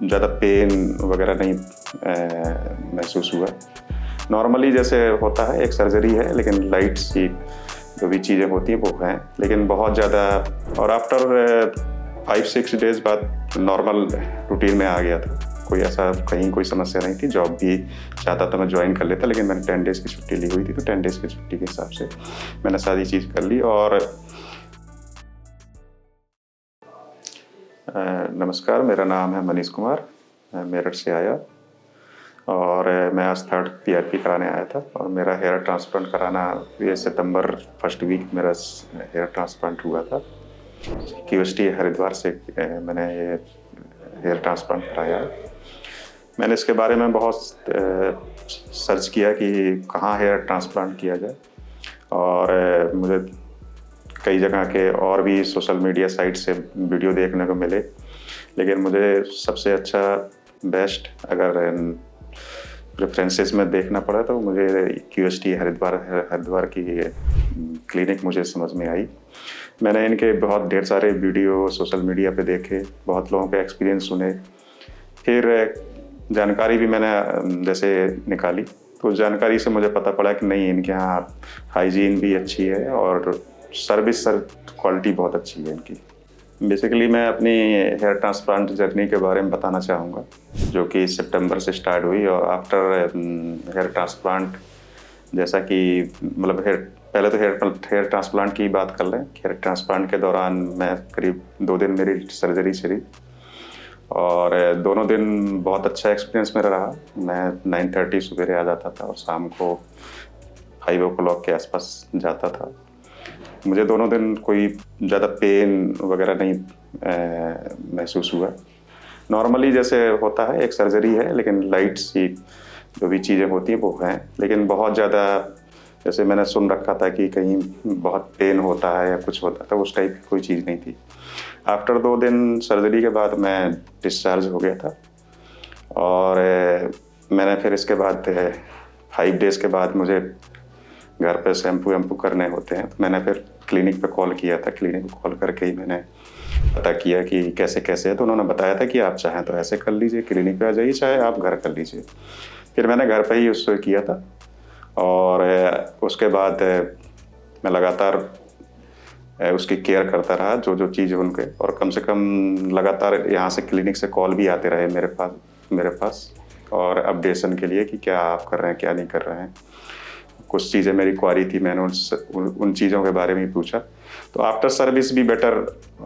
ज़्यादा पेन वगैरह नहीं महसूस हुआ। नॉर्मली जैसे होता है, एक सर्जरी है लेकिन लाइट सी जो भी चीज़ें होती हैं वो हैं, लेकिन बहुत ज़्यादा। और आफ्टर 5-6 डेज़ बाद नॉर्मल रूटीन में आ गया था। कोई ऐसा कहीं कोई समस्या नहीं थी। जॉब भी चाहता था मैं ज्वाइन कर लेता, लेकिन मैंने 10 डेज़ की छुट्टी ली हुई थी, तो 10 डेज़ की छुट्टी के हिसाब से मैंने सारी चीज़ कर ली। और नमस्कार, मेरा नाम है मनीष कुमार, मैं मेरठ से आया और मैं आज 3rd PRP कराने आया था। और मेरा हेयर ट्रांसप्लांट कराना ये सितंबर 1st वीक मेरा हेयर ट्रांसप्लांट हुआ था। QST हरिद्वार से मैंने ये हेयर ट्रांसप्लांट कराया। मैंने इसके बारे में बहुत सर्च किया कि कहाँ हेयर ट्रांसप्लांट किया जाए, और मुझे कई जगह के और भी सोशल मीडिया साइट से वीडियो देखने को मिले, लेकिन मुझे सबसे अच्छा बेस्ट अगर प्रेफरेंसेस में देखना पड़ा तो मुझे QST हरिद्वार की क्लिनिक मुझे समझ में आई। मैंने इनके बहुत ढेर सारे वीडियो सोशल मीडिया पे देखे, बहुत लोगों के एक्सपीरियंस सुने, फिर जानकारी भी मैंने जैसे निकाली, तो जानकारी से मुझे पता पड़ा कि नहीं, इनके यहाँ हाइजीन भी अच्छी है और सर्विस क्वालिटी बहुत अच्छी है इनकी। बेसिकली मैं अपनी हेयर ट्रांसप्लांट जर्नी के बारे में बताना चाहूँगा, जो कि सितंबर से स्टार्ट हुई। और आफ्टर हेयर ट्रांसप्लांट, जैसा कि मतलब पहले तो हेयर ट्रांसप्लांट की बात कर लें। हेयर ट्रांसप्लांट के दौरान मैं करीब 2 दिन मेरी सर्जरी चली, और दोनों दिन बहुत अच्छा एक्सपीरियंस मेरा रहा। मैं 9:30 सवेरे आ जाता था और शाम को 5 o'clock के आसपास जाता था। मुझे दोनों दिन कोई ज़्यादा पेन वगैरह नहीं महसूस हुआ। नॉर्मली जैसे होता है, एक सर्जरी है लेकिन लाइट सी जो भी चीज़ें होती हैं वो हैं, लेकिन बहुत ज़्यादा जैसे मैंने सुन रखा था कि कहीं बहुत पेन होता है या कुछ होता है, तो उस टाइप की कोई चीज़ नहीं थी। आफ्टर 2 दिन सर्जरी के बाद मैं डिस्चार्ज हो गया था, और मैंने फिर इसके बाद 5 डेज़ के बाद मुझे घर पे शैम्पू वैम्पू करने होते हैं, तो मैंने फिर क्लिनिक पे कॉल किया था। क्लिनिक पे कॉल करके ही मैंने पता किया कि कैसे कैसे है, तो उन्होंने बताया था कि आप चाहें तो ऐसे कर लीजिए, क्लिनिक पे आ जाइए, चाहे आप घर कर लीजिए। फिर मैंने घर पे ही उससे किया था, और उसके बाद मैं लगातार उसकी केयर करता रहा, जो जो चीज़ उनके, और कम से कम लगातार यहाँ से क्लिनिक से कॉल भी आते रहे मेरे पास और अपडेशन के लिए कि क्या आप कर रहे हैं, क्या नहीं कर रहे हैं। कुछ चीज़ें मेरी क्वारी थी, मैंने उन चीज़ों के बारे में ही पूछा। तो आफ्टर सर्विस भी बेटर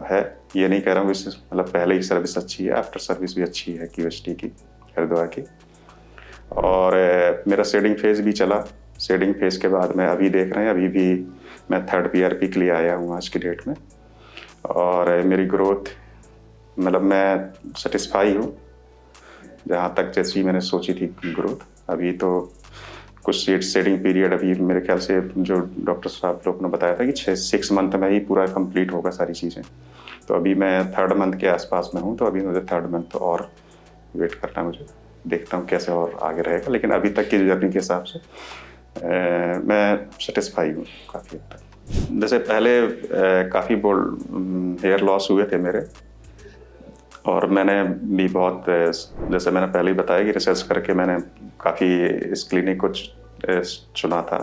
है, ये नहीं कह रहा हूँ, मतलब पहले ही सर्विस अच्छी है, आफ्टर सर्विस भी अच्छी है QST की हरिद्वार की। और मेरा शेडिंग फेज़ भी चला। शेडिंग फेज़ के बाद मैं अभी देख रहे हैं, अभी भी मैं 3rd PRP के लिए आया हूँ आज की डेट में, और मेरी ग्रोथ मतलब मैं सेटिस्फाई हूँ जहाँ तक जैसी मैंने सोची थी ग्रोथ। अभी तो कुछ शेडिंग पीरियड अभी मेरे ख्याल से जो डॉक्टर साहब लोग ने बताया था कि 6 मंथ में ही पूरा कंप्लीट होगा सारी चीज़ें। तो अभी मैं 3rd मंथ के आसपास में हूँ, तो अभी मुझे 3rd मंथ और वेट करना है मुझे। देखता हूँ कैसे और आगे रहेगा, लेकिन अभी तक की जर्नी के हिसाब से मैं सेटिस्फाई हूँ काफ़ी हद तक। जैसे पहले काफ़ी हेयर लॉस हुए थे मेरे, और मैंने भी बहुत, जैसे मैंने पहले ही बताया कि रिसर्च करके मैंने काफ़ी इस क्लिनिक को चुना था।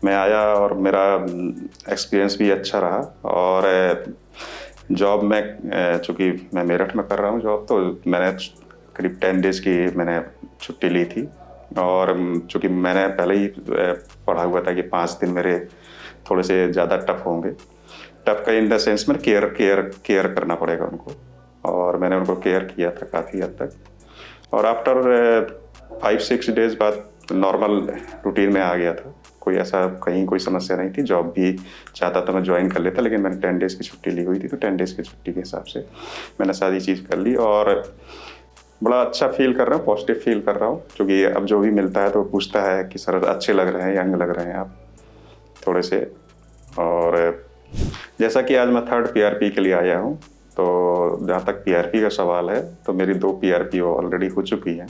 मैं आया और मेरा एक्सपीरियंस भी अच्छा रहा। और जॉब में चूँकि मैं मेरठ में कर रहा हूँ जॉब, तो मैंने करीब 10 डेज़ की मैंने छुट्टी ली थी। और चूँकि मैंने पहले ही पढ़ा हुआ था कि 5 दिन मेरे थोड़े से ज़्यादा टफ होंगे। टफ का इन द सेंस में केयर करना पड़ेगा उनको, और मैंने उनको केयर किया था काफ़ी हद तक। और आफ्टर 5-6 डेज़ बाद नॉर्मल रूटीन में आ गया था। कोई ऐसा कहीं कोई समस्या नहीं थी। जॉब भी चाहता था मैं ज्वाइन कर लेता, लेकिन मैंने 10 डेज़ की छुट्टी ली हुई थी, तो 10 डेज़ की छुट्टी के हिसाब से मैंने सारी चीज़ कर ली, और बड़ा अच्छा फील कर रहा हूँ, पॉजिटिव फील कर रहा हूँ। क्योंकि अब जो भी मिलता है तो पूछता है कि सर अच्छे लग रहे हैं, यंग लग रहे हैं आप थोड़े से। और जैसा कि आज मैं 3rd PRP के लिए आया हूँ, तो जहाँ तक PRP का सवाल है, तो मेरी 2 PRP ऑलरेडी हो चुकी हैं।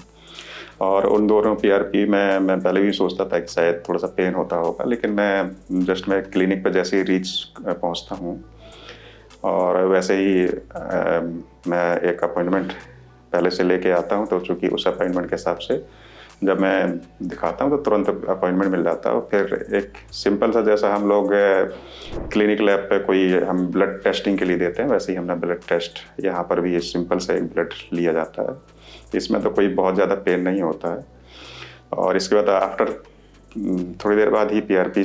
और उन दोनों PRP में मैं पहले भी सोचता था कि शायद थोड़ा सा पेन होता होगा, लेकिन मैं क्लिनिक पर जैसे ही रीच पहुँचता हूँ, और वैसे ही मैं एक अपॉइंटमेंट पहले से लेके आता हूँ, तो चूँकि उस अपॉइंटमेंट के हिसाब से जब मैं दिखाता हूँ तो तुरंत अपॉइंटमेंट मिल जाता है। फिर एक सिंपल सा, जैसा हम लोग क्लिनिक लैब पे कोई हम ब्लड टेस्टिंग के लिए देते हैं, वैसे ही हमने ब्लड टेस्ट यहाँ पर भी सिंपल से एक ब्लड लिया जाता है। इसमें तो कोई बहुत ज़्यादा पेन नहीं होता है। और इसके बाद आफ्टर थोड़ी देर बाद ही PRP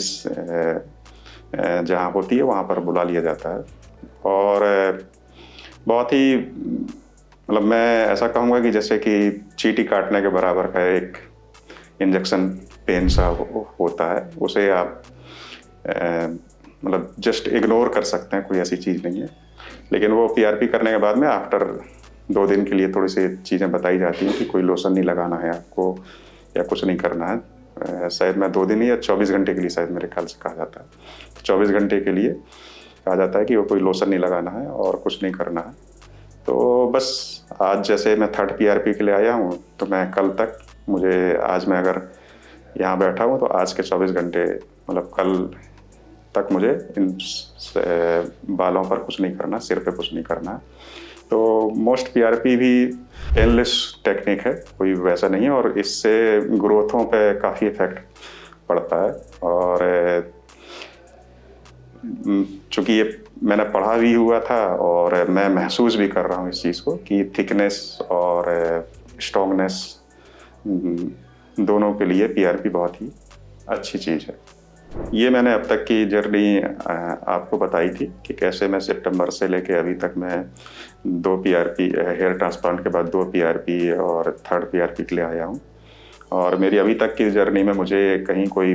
जहाँ होती है वहाँ पर बुला लिया जाता है। और बहुत ही मतलब मैं ऐसा कहूँगा कि जैसे कि चींटी काटने के बराबर का एक इंजेक्शन पेन सा होता है, उसे आप मतलब जस्ट इग्नोर कर सकते हैं, कोई ऐसी चीज़ नहीं है। लेकिन वो PRP करने के बाद में आफ्टर 2 दिन के लिए थोड़ी सी चीज़ें बताई जाती हैं कि कोई लोशन नहीं लगाना है आपको या कुछ नहीं करना है। शायद मैं 2 दिन या 24 घंटे के लिए शायद मेरे ख्याल से कहा जाता है, 24 घंटे के लिए कहा जाता है कि वो कोई लोशन नहीं लगाना है और कुछ नहीं करना है। तो बस आज जैसे मैं 3rd PRP के लिए आया हूँ, तो मैं कल तक आज मैं अगर यहाँ बैठा हूँ तो आज के 24 घंटे मतलब कल तक मुझे इन बालों पर कुछ नहीं करना, सिर पे कुछ नहीं करना। तो मोस्ट PRP भी पेनलेस टेक्निक है, कोई वैसा नहीं है, और इससे ग्रोथों पे काफ़ी इफेक्ट पड़ता है। और चूँकि ये मैंने पढ़ा भी हुआ था और मैं महसूस भी कर रहा हूँ इस चीज़ को कि थिकनेस और स्ट्रॉन्गनेस दोनों के लिए PRP बहुत ही अच्छी चीज़ है। ये मैंने अब तक की जर्नी आपको बताई थी कि कैसे मैं सितंबर से लेके अभी तक मैं 2 PRP हेयर ट्रांसप्लांट के बाद 2 PRP और 3rd PRP के लिए आया हूँ। और मेरी अभी तक की जर्नी में मुझे कहीं कोई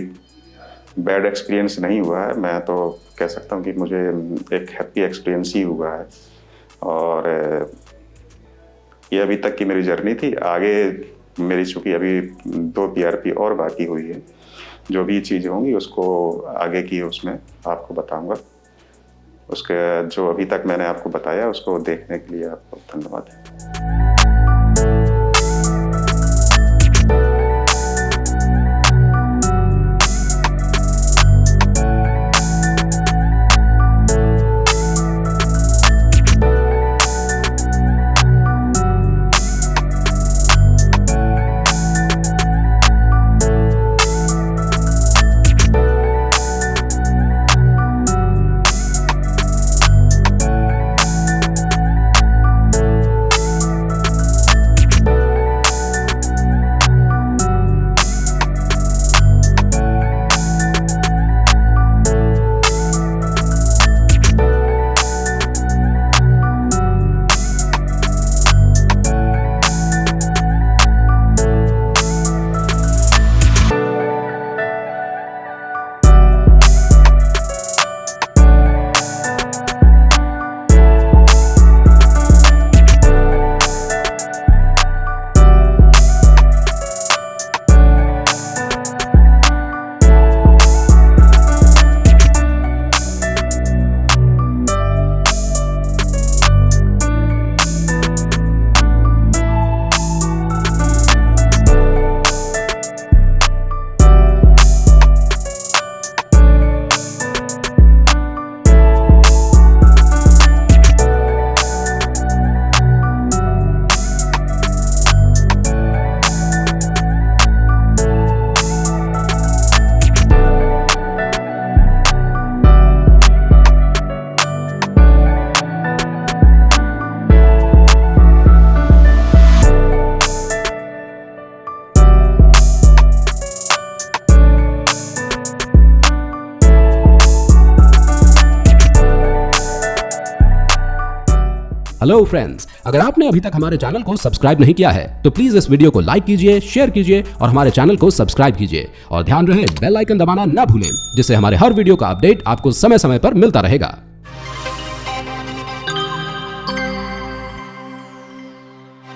बैड एक्सपीरियंस नहीं हुआ है। मैं तो कह सकता हूँ कि मुझे एक हैप्पी एक्सपीरियंस ही हुआ है। और ये अभी तक की मेरी जर्नी थी। आगे मेरी चूँकि अभी 2 PRP और बाकी हुई है, जो भी चीज़ें होंगी उसको आगे की उसमें आपको बताऊंगा। उसके जो अभी तक मैंने आपको बताया उसको देखने के लिए आपको धन्यवाद। हेलो फ्रेंड्स, अगर आपने अभी तक हमारे चैनल को सब्सक्राइब नहीं किया है तो प्लीज इस वीडियो को लाइक कीजिए, शेयर कीजिए और हमारे चैनल को सब्सक्राइब कीजिए। और ध्यान रहे बेल आइकन दबाना ना भूलें, जिससे हमारे हर वीडियो का अपडेट आपको समय समय पर मिलता रहेगा।